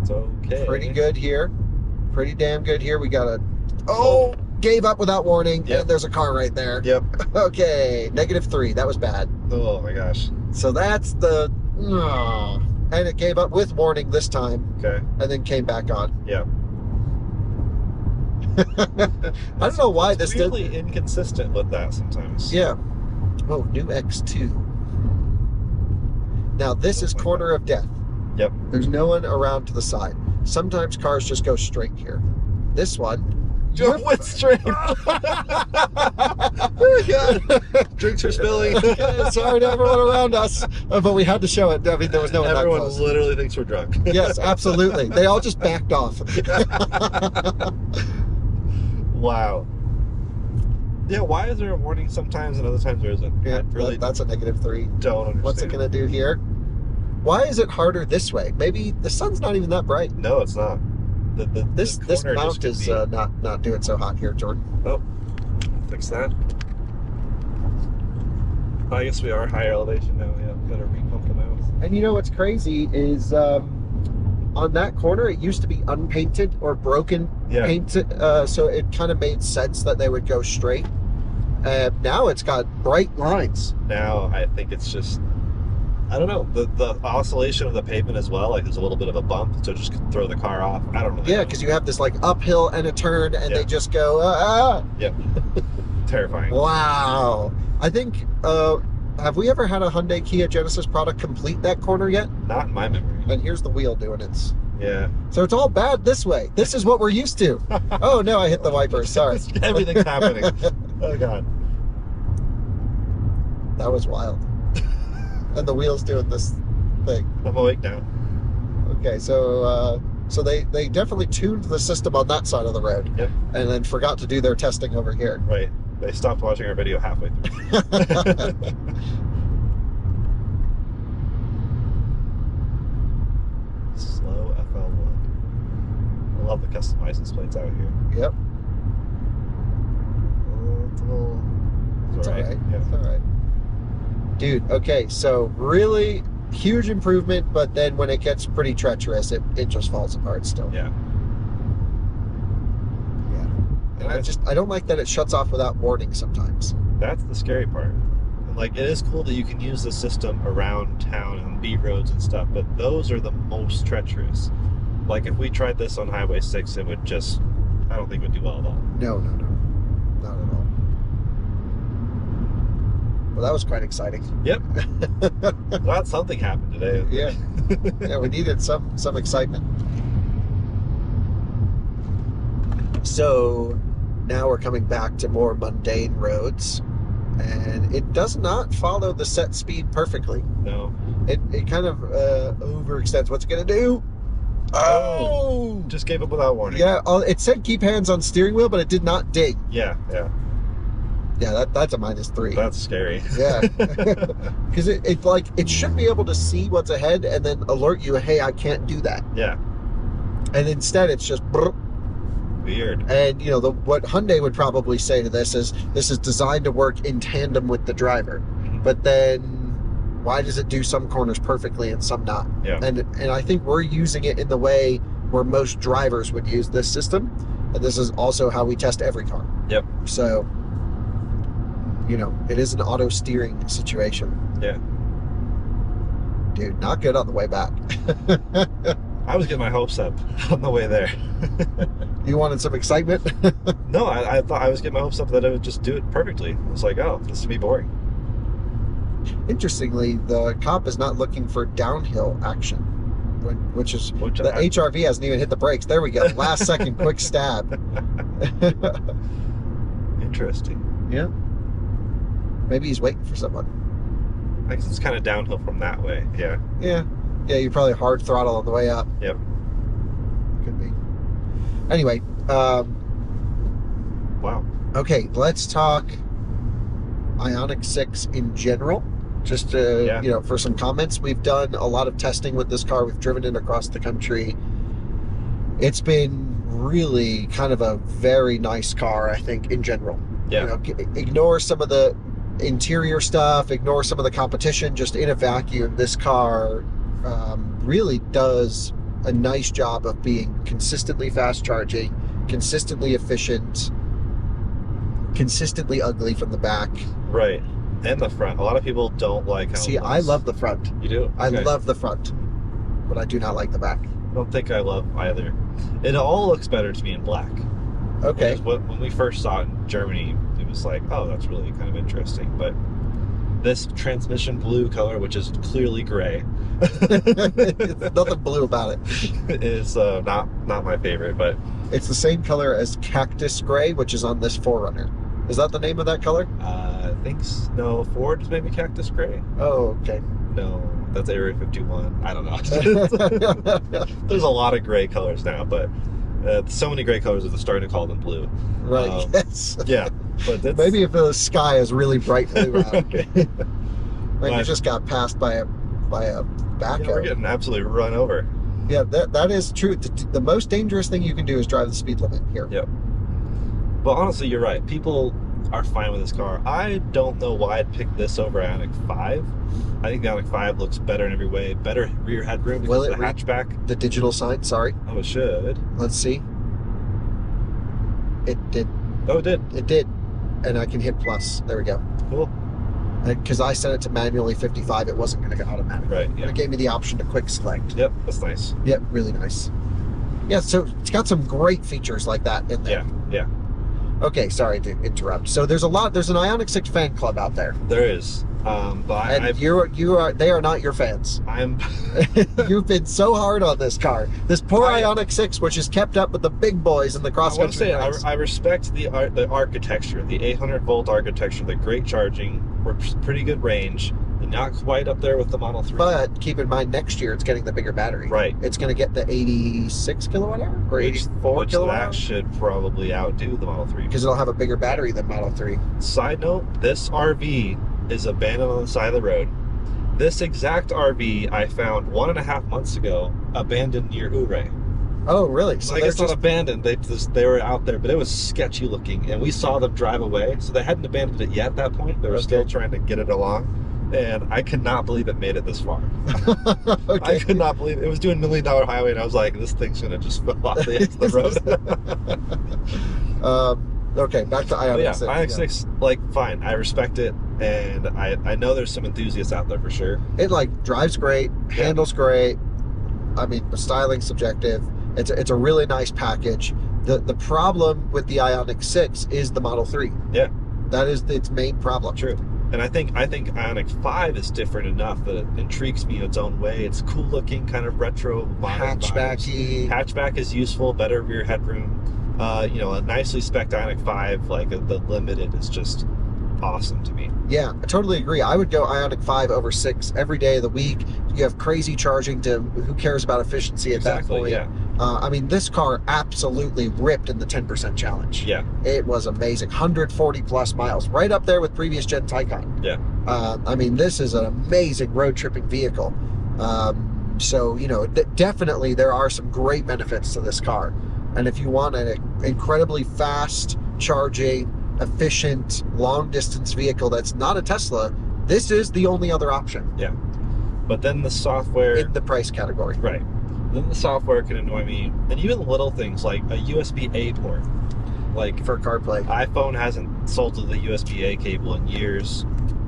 It's okay. Pretty good here. Pretty damn good here. We got a... Oh! Gave up without warning. Yep. And there's a car right there. Yep. Okay. -3. That was bad. Oh my gosh. So that's the... And it gave up with warning this time. Okay. And then came back on. Yeah. I don't know why this did... really inconsistent with that sometimes. Yeah. Oh, new X2. Now this is corner of death. Yep. There's no one around to the side. Sometimes cars just go straight here. This one... Jump went straight. Oh my God. Drinks are spilling. Sorry to everyone around us, but we had to show it. I mean, there was no one that Everyone close. literally thinks we're drunk. Yes, absolutely. They all just backed off. Wow. Yeah, why is there a warning sometimes and other times there isn't? Yeah, I really that's a -3. don't understand. What's it going to do here? Why is it harder this way? Maybe the sun's not even that bright. No, it's not. This corner mount just is could be- not doing so hot here, Jordan. Oh, fix that. I guess we are higher elevation now. Yeah, gotta repump the mouth. And you know what's crazy is on that corner, it used to be unpainted or broken painted, so it kind of made sense that they would go straight. Now it's got bright lines. Now I think it's just, I don't know, the oscillation of the pavement as well. Like there's a little bit of a bump, so just throw the car off. I don't really know. Because you have this like uphill and a turn, and they just go. Yep. Terrifying. Wow. I think. Have we ever had a Hyundai Kia Genesis product complete that corner yet? Not in my memory. And here's the wheel doing its. Yeah. So it's all bad this way. This is what we're used to. Oh no, I hit the wipers. Sorry. Everything's happening. Oh God. That was wild. And the wheel's doing this thing. I'm awake now. Okay, so they definitely tuned the system on that side of the road. Yep. And then forgot to do their testing over here. Right. They stopped watching our video halfway through. Slow FL1. I love the custom license plates out here. Yep. It's all right. Yeah. It's all right. Dude, okay, so really huge improvement, but then when it gets pretty treacherous, it just falls apart still. Yeah. And I don't like that it shuts off without warning sometimes. That's the scary part. And like, it is cool that you can use the system around town and beat roads and stuff, but those are the most treacherous. Like if we tried this on Highway 6, it would just, I don't think it would do well at all. No. Not at all. Well, that was quite exciting. Yep. Glad something happened today. Yeah. Yeah, we needed some excitement. So now we're coming back to more mundane roads, and it does not follow the set speed perfectly. No. It kind of overextends. What's it gonna do? Oh! Just gave up without warning. Yeah, it said keep hands on steering wheel, but it did not dig. Yeah. Yeah, that's a -3. That's scary. Yeah. Because it should be able to see what's ahead and then alert you, hey, I can't do that. Yeah. And instead it's just Weird. and you know what Hyundai would probably say to this is designed to work in tandem with the driver. But then why does it do some corners perfectly and some not? Yeah. And I think we're using it in the way where most drivers would use this system. And this is also how we test every car. Yep. So, you know, it is an auto steering situation. Yeah. Dude, not good on the way back. I was getting my hopes up on the way there. You wanted some excitement? No, I thought I was getting my hopes up that it would just do it perfectly. I was like, oh, this would be boring. Interestingly, the cop is not looking for downhill action, which the HRV hasn't even hit the brakes. There we go. Last second quick stab. Interesting. Yeah. Maybe he's waiting for someone. I guess it's kind of downhill from that way. Yeah. Yeah. Yeah, you probably hard throttle on the way up. Yep. Could be. Anyway, Wow. okay, let's talk IONIQ 6 in general. Just to, for some comments. We've done a lot of testing with this car. We've driven it across the country. It's been really kind of a very nice car, I think, in general. Yeah. Ignore some of the interior stuff, ignore some of the competition. Just in a vacuum, this car really does a nice job of being consistently fast charging, consistently efficient, consistently ugly from the back. Right. And the front. A lot of people don't like how See, it looks. I love the front. You do? Okay. I love the front, but I do not like the back. I don't think I love either. It all looks better to me in black. Okay. When we first saw it in Germany, it was like, oh, that's really kind of interesting. But this transmission blue color, which is clearly gray, There's nothing blue about it. is not my favorite. But It's the same color as cactus gray, which is on this 4Runner. Is that the name of that color? I think no. Ford is maybe cactus gray. Oh, okay. No, that's Area 51. I don't know. There's a lot of gray colors now, but so many gray colors that they're starting to call them blue. Right. Yes. Yeah, but that's, Maybe if the sky is really bright blue out. okay. Like you just got passed by a backhoe. Yeah, we're getting absolutely run over. Yeah, that is true. The most dangerous thing you can do is drive the speed limit here. Yep. But honestly, you're right. People are fine with this car. I don't know why I'd pick this over IONIQ 5. I think the IONIQ 5 looks better in every way. Better rear headroom because of the hatchback. The digital sign, sorry. Oh, it should. Let's see. It did. Oh, it did. It did. And I can hit plus. There we go. Cool. Because I set it to manually 55, it wasn't going to go automatic. Right, yeah. And it gave me the option to quick select. Yep, that's nice. Yep, really nice. Yeah, so it's got some great features like that in there. Yeah. Okay, sorry to interrupt. So there's an IONIQ 6 fan club out there. There is. But And they are not your fans. You've been so hard on this car. This poor IONIQ 6, which is kept up with the big boys in the cross country. I respect the architecture, the 800-volt architecture, the great charging, pretty good range. Not quite up there with the Model 3. But keep in mind, next year it's getting the bigger battery. Right. It's going to get the 86 kilowatt hour or 84 which kilowatt that hour. should probably outdo the Model 3. Because it'll have a bigger battery than Model 3. Side note, this RV is abandoned on the side of the road. This exact RV I found 1.5 months ago, abandoned near Ouray. Oh, really? So I guess not abandoned. They were out there, but it was sketchy looking, and we saw them drive away. So they hadn't abandoned it yet at that point. They were still trying to get it along. And I could not believe it made it this far. Okay. I could not believe it. It was doing $1 Million Highway, and I was like, this thing's going to just fall off the edge of the road. Okay, back to IONIQ 6. IONIQ 6, like, fine. I respect it, and I know there's some enthusiasts out there for sure. It, like, drives great, handles great. I mean, the styling's subjective. It's a really nice package. The problem with the IONIQ 6 is the Model 3. Yeah. That is its main problem. True. And I think IONIQ 5 is different enough that it intrigues me in its own way. It's cool looking, kind of retro, modern hatchbacky. Hatchback is useful, better rear headroom. A nicely spec'd IONIQ 5, like the Limited, is just awesome to me. Yeah, I totally agree. I would go IONIQ 5 over 6 every day of the week. You have crazy charging to who cares about efficiency at that point. Yeah. I mean, this car absolutely ripped in the 10% challenge. Yeah. It was amazing. 140 plus miles, right up there with previous gen Taycan. Yeah. I mean, this is an amazing road tripping vehicle. So, definitely there are some great benefits to this car. And if you want an incredibly fast charging, efficient, long distance vehicle that's not a Tesla, this is the only other option. Yeah. But then the software in the price category. Right. Then the software can annoy me. And even little things like a USB-A port. Like for CarPlay. iPhone hasn't sold to the USB-A cable in years.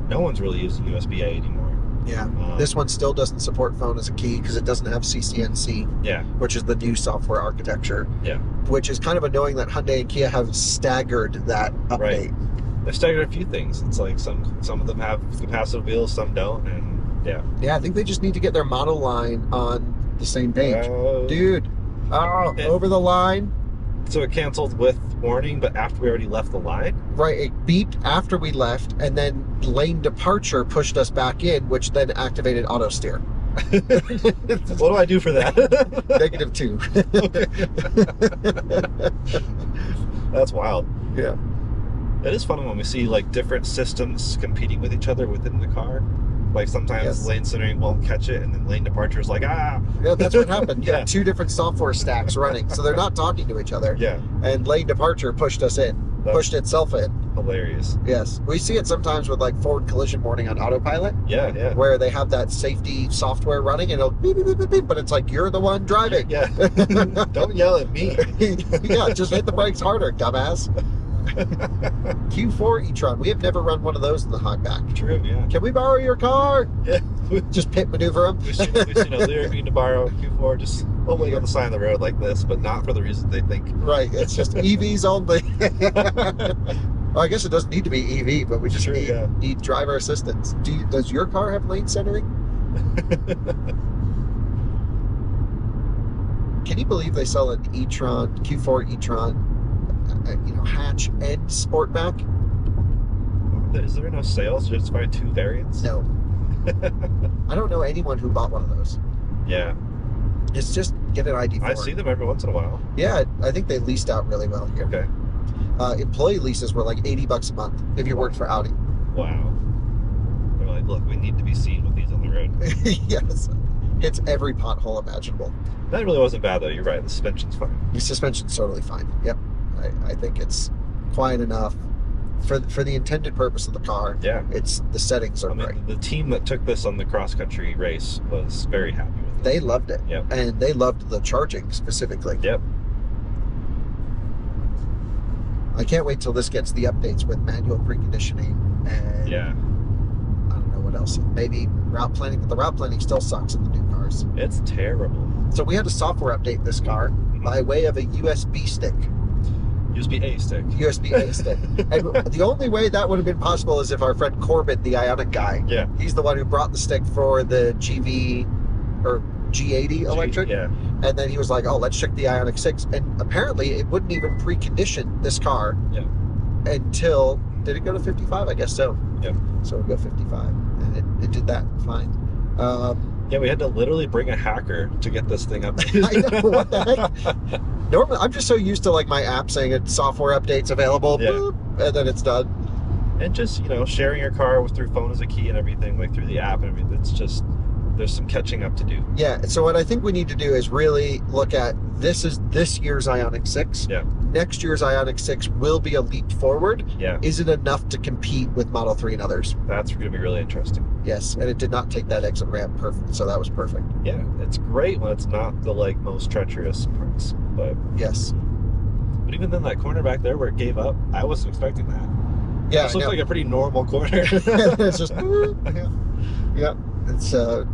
No one's really using USB-A anymore. Yeah. This one still doesn't support phone as a key because it doesn't have CCNC. Yeah. Which is the new software architecture. Yeah. Which is kind of annoying that Hyundai and Kia have staggered that update. Right. They've staggered a few things. It's like some of them have capacitive wheels, some don't, and yeah. Yeah, I think they just need to get their model line on the same page. Dude. Oh, over the line. So it canceled with warning, but after we already left the line? Right, it beeped after we left, and then lane departure pushed us back in, which then activated auto steer. What do I do for that? -2. That's wild. Yeah. It is fun when we see like different systems competing with each other within the car. Like sometimes lane centering won't catch it, and then lane departure is like, ah. Yeah, that's what happened. Yeah. 2 different software stacks running, so they're not talking to each other. Yeah. And lane departure pushed us in, pushed itself in. Hilarious. Yes, we see it sometimes with like forward collision warning on autopilot. Yeah, yeah. Where they have that safety software running, and it'll beep, beep, beep, beep, beep, but it's like you're the one driving. Yeah. Don't yell at me. Yeah, just hit the brakes harder, dumbass. Q4 e-tron. We have never run one of those in the Hogback. True, yeah. Can we borrow your car? Yeah. Just pit maneuver them. We've seen a lyric need to borrow Q4 just holding on the side of the road like this, but not for the reasons they think. Right, it's just EVs only. Well, I guess it doesn't need to be EV, but we just need driver assistance. Does your car have lane centering? Can you believe they sell an e-tron, Q4 e-tron, hatch and sportback? Is there no sales just by 2 variants? No. I don't know anyone who bought one of those. Yeah. It's just get an ID for I see them every once in a while. Yeah, I think they leased out really well here. Okay. Employee leases were like $80 a month if you worked for Audi. Wow. They're like, look, we need to be seen with these on the road. Yes. It's every pothole imaginable. That really wasn't bad, though. You're right. The suspension's fine. The suspension's totally fine. Yep. I think it's quiet enough for the intended purpose of the car. Yeah. The settings are great. The team that took this on the cross-country race was very happy with it. They loved it. Yep. And they loved the charging specifically. Yep. I can't wait till this gets the updates with manual preconditioning and I don't know what else. Maybe route planning, but the route planning still sucks in the new cars. It's terrible. So we had a software update this car by way of a USB stick. USB-A stick. USB-A stick. And the only way that would have been possible is if our friend Corbin, the IONIQ guy, he's the one who brought the stick for the GV or G80 electric. Yeah. And then he was like, oh, let's check the IONIQ 6. And apparently it wouldn't even precondition this car until, did it go to 55? I guess so. Yep. So we'll go 55. And it did that fine. Yeah, we had to literally bring a hacker to get this thing up. I know, what the heck? Normally, I'm just so used to like my app saying it's software updates available, boop, and then it's done. And just, sharing your car through phone as a key and everything, like through the app and everything, it's just, there's some catching up to do. Yeah, so what I think we need to do is really look at this year's IONIQ 6. Yeah. Next year's IONIQ 6 will be a leap forward. Yeah. Is it enough to compete with Model 3 and others? That's going to be really interesting. Yes, and it did not take that exit ramp perfect, so that was perfect. Yeah, it's great when it's not the most treacherous parts, but yes. But even then, that corner back there where it gave up, I wasn't expecting that. Yeah, this looks like a pretty normal corner. It's just yeah.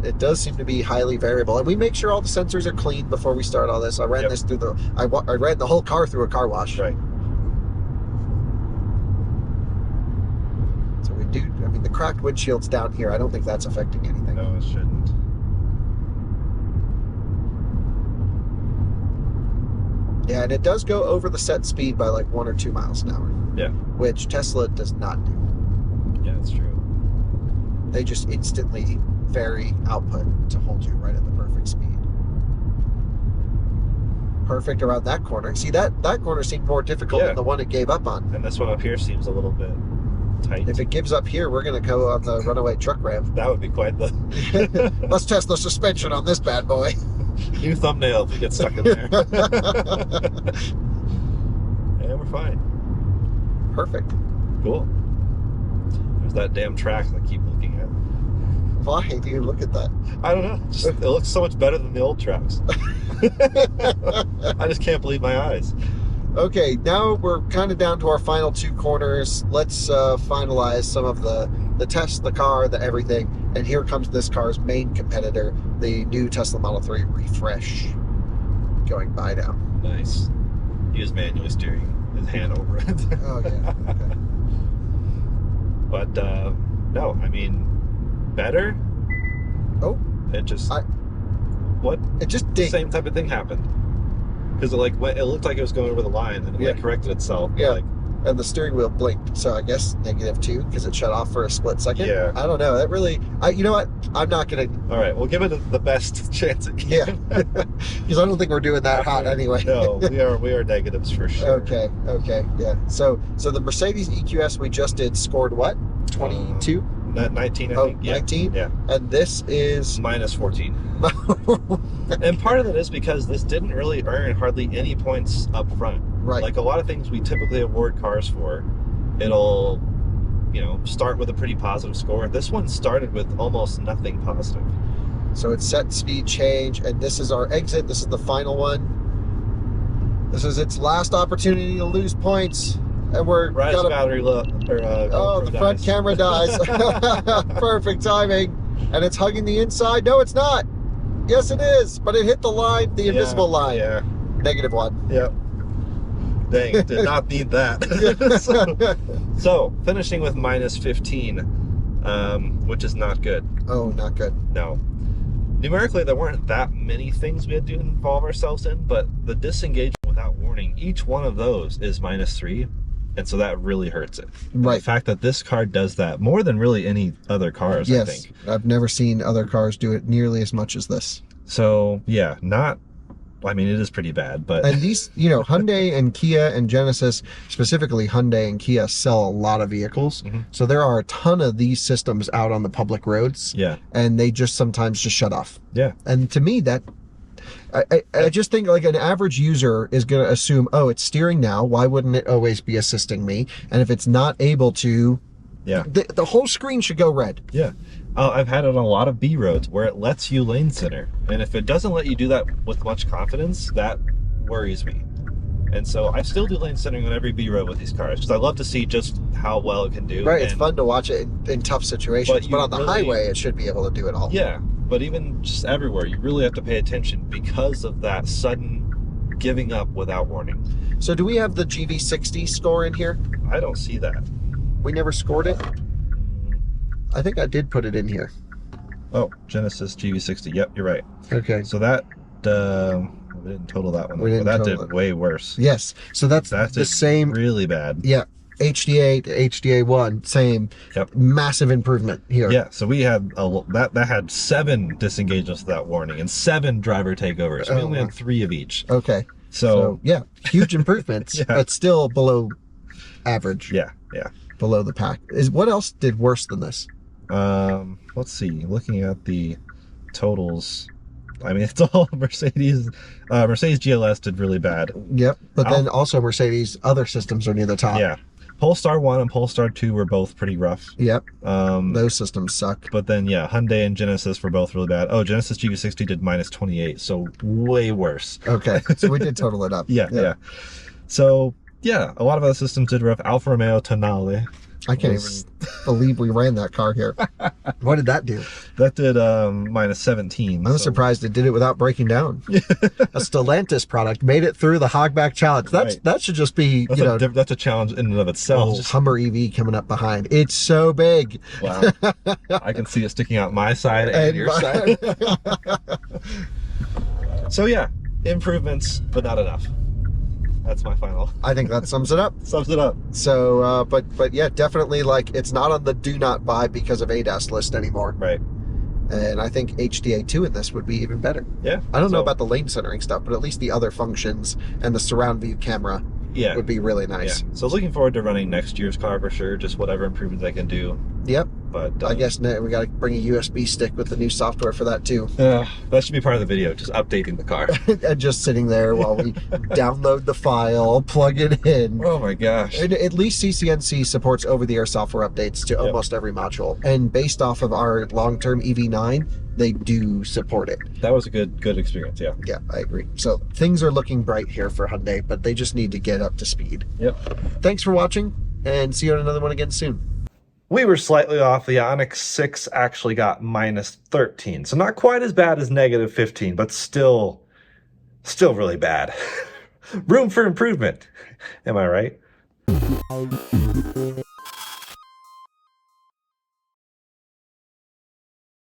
It does seem to be highly variable, and we make sure all the sensors are clean before we start all this. I ran this through I ran the whole car through a car wash. Right. So we do. I mean, the cracked windshield's down here. I don't think that's affecting anything. No, it shouldn't. Yeah, and it does go over the set speed by like 1 or 2 miles an hour. Yeah. Which Tesla does not do. Yeah, that's true. They just instantly vary output to hold you right at the perfect speed. Perfect around that corner. See, that corner seemed more difficult than the one it gave up on. And this one up here seems a little bit tight. If it gives up here, we're going to go on the runaway truck ramp. That would be quite the... Let's test the suspension on this bad boy. New thumbnail if we get stuck in there. Yeah, we're fine. Perfect. Cool. There's that damn track I keep looking at. Why do you look at that? I don't know. Just, it looks so much better than the old tracks. I just can't believe my eyes. Okay, now we're kind of down to our final 2 corners. Let's finalize some of the test, the car, the everything. And here comes this car's main competitor, the new Tesla Model 3 Refresh, going by now. Nice. He was manually steering his hand over it. Oh, yeah. Okay. But, no, I mean, better? Oh. It just... What? It just dinged. Same type of thing happened. because it looked like it was going over the line, and it corrected itself. Yeah. Like, and the steering wheel blinked, so I guess -2 because it shut off for a split second. Yeah. I don't know. That really, you know what? I'm not gonna. All right, we'll give it the best chance it can. Yeah, because I don't think we're doing that hot anyway. No, we are negatives for sure. Okay, yeah. So the Mercedes EQS we just did scored what? 22? 19, I think. 19? Yeah. And this is -14. And part of that is because this didn't really earn hardly any points up front. Right. Like a lot of things we typically award cars for, it'll, start with a pretty positive score. This one started with almost nothing positive. So it's set speed change, and this is our exit. This is the final one. This is its last opportunity to lose points. And we're battery low. The front camera dies. Perfect timing. And it's hugging the inside. No, it's not. Yes, it is. But it hit the line, the invisible line. Yeah. -1. Yep. Dang, did not need that. So, finishing with -15, which is not good. Oh, not good. No. Numerically, there weren't that many things we had to involve ourselves in, but the disengagement without warning, each one of those is -3. And so that really hurts it. Right. The fact that this car does that more than really any other cars, yes, I think. I've never seen other cars do it nearly as much as this. So, yeah, it is pretty bad, but... And these, Hyundai and Kia and Genesis, specifically Hyundai and Kia, sell a lot of vehicles. Mm-hmm. So there are a ton of these systems out on the public roads. Yeah. And they just sometimes just shut off. Yeah. And to me, that... I just think like an average user is going to assume, oh, it's steering now. Why wouldn't it always be assisting me? And if it's not able to, the whole screen should go red. Yeah. I've had it on a lot of B roads where it lets you lane center. And if it doesn't let you do that with much confidence, that worries me. And so I still do lane centering on every B road with these cars because I love to see just how well it can do. Right. It's fun to watch it in tough situations, but on the highway, it should be able to do it all. Yeah. But even just everywhere, you really have to pay attention because of that sudden giving up without warning. So do we have the GV60 score in here? I don't see that. We never scored it? I think I did put it in here. Oh, Genesis GV60. Yep, you're right. Okay. So that, we didn't total that one. We didn't but that total did way worse. Yes. So that's the same. Really bad. Yeah. HDA to HDA1, same. Yep. Massive improvement here. Yeah, so we had that had 7 disengagements without warning and 7 driver takeovers. We only had 3 of each. Okay. So yeah, huge improvements, but still below average. Yeah. Below the pack. What else did worse than this? Let's see. Looking at the totals, it's all Mercedes. Mercedes GLS did really bad. Yep, but then also Mercedes other systems are near the top. Yeah. Polestar 1 and Polestar 2 were both pretty rough. Yep. Those systems suck. But then, Hyundai and Genesis were both really bad. Oh, Genesis GV60 did -28, so way worse. Okay, so we did total it up. Yeah. So, a lot of other systems did rough. Alfa Romeo Tonale. I can't even believe we ran that car here. What did that do? That did -17. I'm surprised it did it without breaking down. A Stellantis product made it through the Hogback challenge. That should just be that's a challenge in and of itself. Hummer EV coming up behind. It's so big. Wow. I can see it sticking out my side and your side. So improvements, but not enough. That's my final. I think that sums it up. Sums it up. So, but yeah, definitely it's not on the do not buy because of ADAS list anymore. Right. And I think HDA2 in this would be even better. Yeah. I don't know about the lane centering stuff, but at least the other functions and the surround view camera would be really nice. Yeah. So looking forward to running next year's car for sure, just whatever improvements I can do. Yep. But I guess we got to bring a USB stick with the new software for that too. That should be part of the video, just updating the car. And just sitting there while we download the file, plug it in. Oh my gosh. And at least CCNC supports over-the-air software updates to almost every module. And based off of our long-term EV9, they do support it. That was a good experience, yeah. Yeah, I agree. So things are looking bright here for Hyundai, but they just need to get up to speed. Yep. Thanks for watching, and see you on another one again soon. We were slightly off. The IONIQ 6 actually got -13. So not quite as bad as -15, but still really bad. Room for improvement. Am I right?